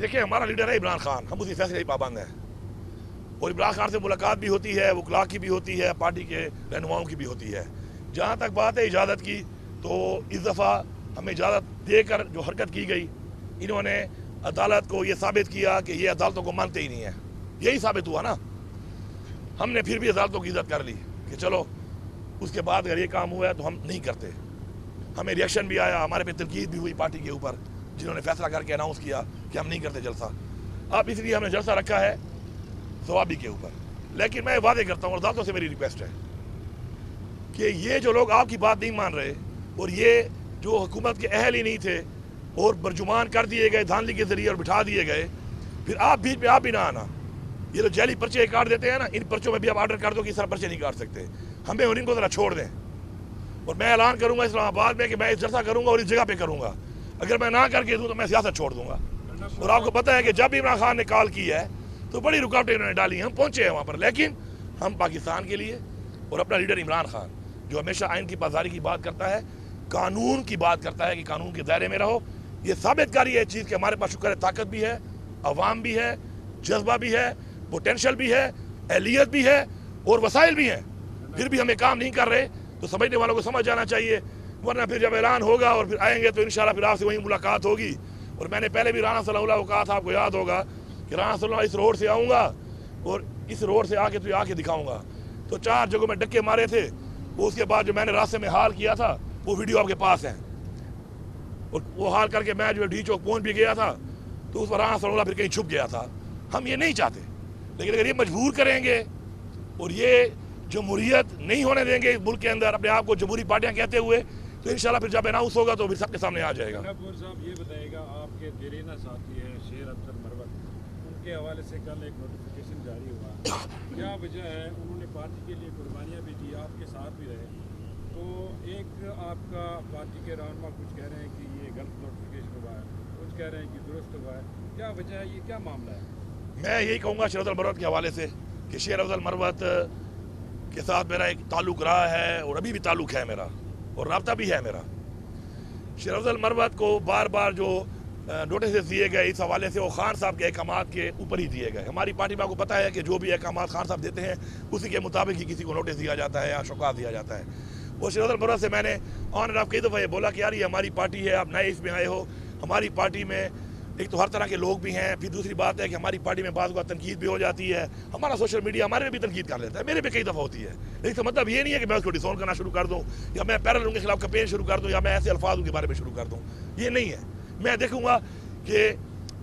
دیکھیں ہمارا لیڈر ہے عمران خان، ہم اسی فیصلے کی پابند ہیں، اور عمران خان سے ملاقات بھی ہوتی ہے، وکلاء کی بھی ہوتی ہے، پارٹی کے رہنماؤں کی بھی ہوتی ہے۔ جہاں تک بات ہے اجازت کی، تو اس دفعہ ہمیں اجازت دے کر جو حرکت کی گئی، انہوں نے عدالت کو یہ ثابت کیا کہ یہ عدالتوں کو مانتے ہی نہیں ہیں، یہی ثابت ہوا نا۔ ہم نے پھر بھی عدالتوں کی عزت کر لی کہ چلو اس کے بعد اگر یہ کام ہوا ہے تو ہم نہیں کرتے۔ ہمیں ریئیکشن بھی آیا، ہمارے پہ تنقید بھی ہوئی پارٹی کے اوپر، جنہوں نے فیصلہ کر کے اناؤنس کیا کہ ہم نہیں کرتے جلسہ۔ اب اس لیے ہم نے جلسہ رکھا ہے ثوابی کے اوپر، لیکن میں وعدے کرتا ہوں اور عدالتوں سے میری ریکویسٹ ہے کہ یہ جو لوگ آپ کی بات نہیں مان رہے اور یہ جو حکومت کے اہل ہی نہیں تھے اور برجمان کر دیے گئے دھاندلی کے ذریعے اور بٹھا دیے گئے، پھر آپ بیچ پہ آپ بھی نہ آنا۔ یہ جو جعلی پرچے کاٹ دیتے ہیں نا، ان پرچوں میں بھی آپ آرڈر کر دو کہ اس طرح پرچے نہیں کاٹ سکتے، ہمیں اور ان کو ذرا چھوڑ دیں۔ اور میں اعلان کروں گا اسلام آباد میں کہ میں اس جلسہ کروں گا اور اس جگہ پہ کروں گا، اگر میں نہ کر کے دوں تو میں سیاست چھوڑ دوں گا۔ اور آپ کو پتہ ہے کہ جب عمران خان نے کال کی ہے تو بڑی رکاوٹیں انہوں نے ڈالی، ہم پہنچے ہیں وہاں پر، لیکن ہم پاکستان کے لیے اور اپنا لیڈر عمران خان جو ہمیشہ آئین کی پاسداری کی بات کرتا ہے، قانون کی بات کرتا ہے کہ قانون کے دائرے میں رہو، یہ ثابت کاری ہے اس چیز کہ ہمارے پاس شکر ہے طاقت بھی ہے، عوام بھی ہے، جذبہ بھی ہے، پوٹینشل بھی ہے، اہلیت بھی ہے اور وسائل بھی ہیں، پھر بھی ہمیں کام نہیں کر رہے تو سمجھنے والوں کو سمجھ جانا چاہیے، ورنہ پھر جب اعلان ہوگا اور پھر آئیں گے تو انشاءاللہ پھر آپ سے وہیں ملاقات ہوگی۔ اور میں نے پہلے بھی رانا صلی اللہ علیہ کو کہا تھا، آپ کو یاد ہوگا کہ رانا صلی اللہ اس روڈ سے آؤں گا اور اس روڈ سے آ کے دکھاؤں گا، تو 4 جگہوں میں ڈکے مارے تھے، اس کے بعد جو میں نے راستے میں حال کیا تھا وہ ویڈیو آپ کے پاس ہیں، اور وہ حال کر کے میں جو ڈی چوک پہنچ بھی گیا تھا تو اس پر رانا صلی اللہ پھر کہیں چھپ گیا تھا۔ ہم یہ نہیں چاہتے، لیکن اگر یہ مجبور کریں گے اور یہ جمہوریت نہیں ہونے دیں گے اس ملک کے اندر اپنے آپ کو جمہوری پارٹیاں کہتے ہوئے، تو انشاءاللہ پھر جب اناؤنس ہوگا تو پھر سب کے سامنے آ جائے گا۔ صاحب یہ بتائے گا، آپ کے دیرینہ ساتھی ہیں شیر افضل مروت، ان کے حوالے سے کل ایک نوٹیفیکیشن جاری ہوا، کیا وجہ ہے؟ انہوں نے پارٹی کے لیے قربانیاں بھی دی، آپ کے ساتھ بھی رہے، تو ایک آپ کا پارٹی کے رہنما کچھ کہہ رہے ہیں کہ یہ غلط نوٹیفیکیشن ہوا ہے، کچھ کہہ رہے ہیں کہ درست ہوا ہے، کیا وجہ ہے؟ یہ کیا معاملہ ہے؟ میں یہی کہوں گا شیر افضل مروت کے حوالے سے کہ شیر افضل مروت کے ساتھ میرا ایک تعلق رہا ہے اور ابھی بھی تعلق ہے میرا اور رابطہ بھی ہے میرا۔ شیر افضل مروت کو بار بار جو نوٹسز دیے گئے اس حوالے سے وہ خان صاحب کے احکامات کے اوپر ہی دیے گئے۔ ہماری پارٹی میں آپ کو پتہ ہے کہ جو بھی احکامات خان صاحب دیتے ہیں اسی کے مطابق ہی کسی کو نوٹس دیا جاتا ہے یا شوکات دیا جاتا ہے۔ وہ شیر افضل مروت سے میں نے آن اینڈ آف کئی دفعہ یہ بولا کہ یار یہ ہماری پارٹی ہے، آپ نئے اس میں آئے ہو، ہماری پارٹی میں ایک تو ہر طرح کے لوگ بھی ہیں، پھر دوسری بات ہے کہ ہماری پارٹی میں بعض اوقات تنقید بھی ہو جاتی ہے، ہمارا سوشل میڈیا ہمارے میں بھی تنقید کر لیتا ہے، میرے پہ کئی دفعہ ہوتی ہے، لیکن تو مطلب یہ نہیں ہے کہ میں اس کو ڈسون کرنا شروع کر دوں یا میں پیرل ان کے خلاف کمپین شروع کر دوں یا میں ایسے الفاظ ان کے بارے میں شروع کر دوں، یہ نہیں ہے۔ میں دیکھوں گا کہ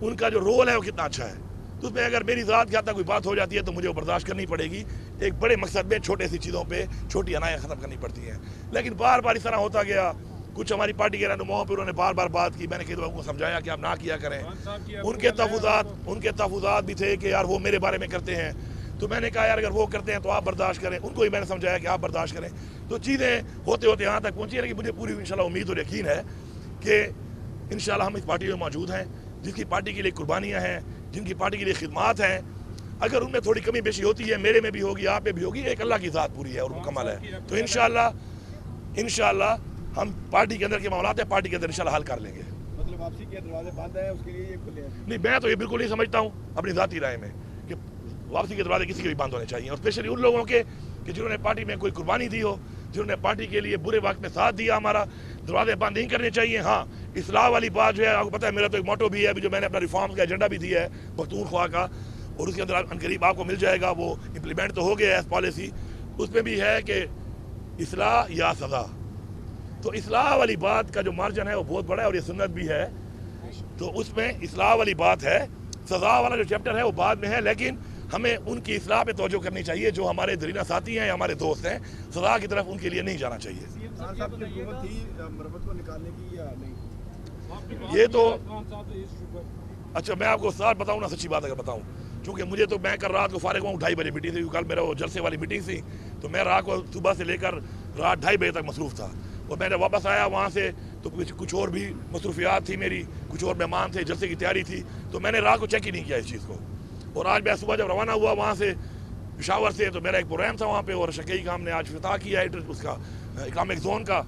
ان کا جو رول ہے وہ کتنا اچھا ہے، تو اس میں اگر میری ذات کے حد تک کوئی بات ہو جاتی ہے تو مجھے وہ برداشت کرنی پڑے گی۔ ایک بڑے مقصد میں چھوٹے سی چیزوں پہ چھوٹی انائیں ختم کرنی پڑتی ہیں، لیکن بار بار اس طرح ہوتا گیا۔ کچھ ہماری پارٹی کے رہنماؤں پہ انہوں نے بار بار بات کی، میں نے کئی دفعہ ان کو سمجھایا کہ آپ نہ کیا کریں۔ ان کے تحفظات بھی تھے کہ یار وہ میرے بارے میں کرتے ہیں، تو میں نے کہا یار اگر وہ کرتے ہیں تو آپ برداشت کریں، ان کو ہی میں نے سمجھایا کہ آپ برداشت کریں۔ تو چیزیں ہوتے ہوتے یہاں تک پہنچی ہے، لیکن مجھے پوری انشاءاللہ امید اور یقین ہے کہ انشاءاللہ ہم اس پارٹی میں موجود ہیں، جس کی پارٹی کے لیے قربانیاں ہیں، جن کی پارٹی کے لیے خدمات ہیں، اگر ان میں تھوڑی کمی بیشی ہوتی ہے، میرے میں بھی ہوگی، آپ میں بھی ہوگی، ایک اللہ کی ذات پوری ہے اور مکمل ہے، تو انشاءاللہ ہم پارٹی کے اندر کے معاملات ہیں، پارٹی کے اندر انشاءاللہ حل کر لیں گے۔ مطلب واپسی کے دروازے بند ہیں، اس کے لیے یہ کھلے ہیں؟ نہیں، میں تو یہ بالکل نہیں سمجھتا ہوں اپنی ذاتی رائے میں کہ واپسی کے دروازے کسی کے بھی بند ہونے چاہیے، اور اسپیشلی ان لوگوں کے کہ جنہوں نے پارٹی میں کوئی قربانی دی ہو، جنہوں نے پارٹی کے لیے برے وقت میں ساتھ دیا ہمارا، دروازے بند نہیں کرنے چاہیے۔ ہاں، اصلاح والی بات جو ہے آپ کو پتہ ہے میرا تو ایک موٹو بھی ہے، ابھی جو میں نے اپنا ریفارمز کا ایجنڈا بھی دیا ہے پختونخوا کا، اور اس کے اندر عنقریب آپ کو مل جائے گا، وہ امپلیمنٹ تو ہو گیا ہے ایز پالیسی، اس میں بھی ہے کہ اصلاح یا سزا۔ تو اصلاح والی بات کا جو مارجن ہے وہ بہت بڑا ہے اور یہ سنت بھی ہے، تو اس میں اصلاح والی بات ہے۔ سزا والا جو چیپٹر ہے وہ بعد میں ہے، لیکن ہمیں ان کی اصلاح پہ توجہ کرنی چاہیے جو ہمارے درینہ ساتھی ہیں یا ہمارے دوست ہیں، سزا کی طرف ان کے لیے نہیں جانا چاہیے۔ خان صاحب کی حکومت تھی مروت کو نکالنے کی یا نہیں؟ یہ تو اچھا میں آپ کو ساتھ بتاؤں نا، سچی بات اگر بتاؤں، چونکہ مجھے تو میں کل رات کو فارغ ہوں 2:30 بجے میٹنگ سے، کل میرا وہ جلسے والی میٹنگ تھی، تو میں رات کو صبح سے لے کر رات 2:30 بجے تک مصروف تھا، اور میں نے واپس آیا وہاں سے تو کچھ اور بھی مصروفیات تھی میری، کچھ اور مہمان تھے، جلسے کی تیاری تھی، تو میں نے رات کو چیک ہی نہیں کیا اس چیز کو۔ اور آج میں صبح جب روانہ ہوا وہاں سے پشاور سے، تو میرا ایک پروگرام تھا وہاں پہ، اور شکیئی کا ہم نے آج افتتاح کیا ہے اس کا اکنامک زون کا،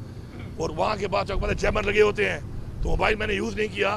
اور وہاں کے بعد چوک پر چیمبر لگے ہوتے ہیں، تو موبائل میں نے یوز نہیں کیا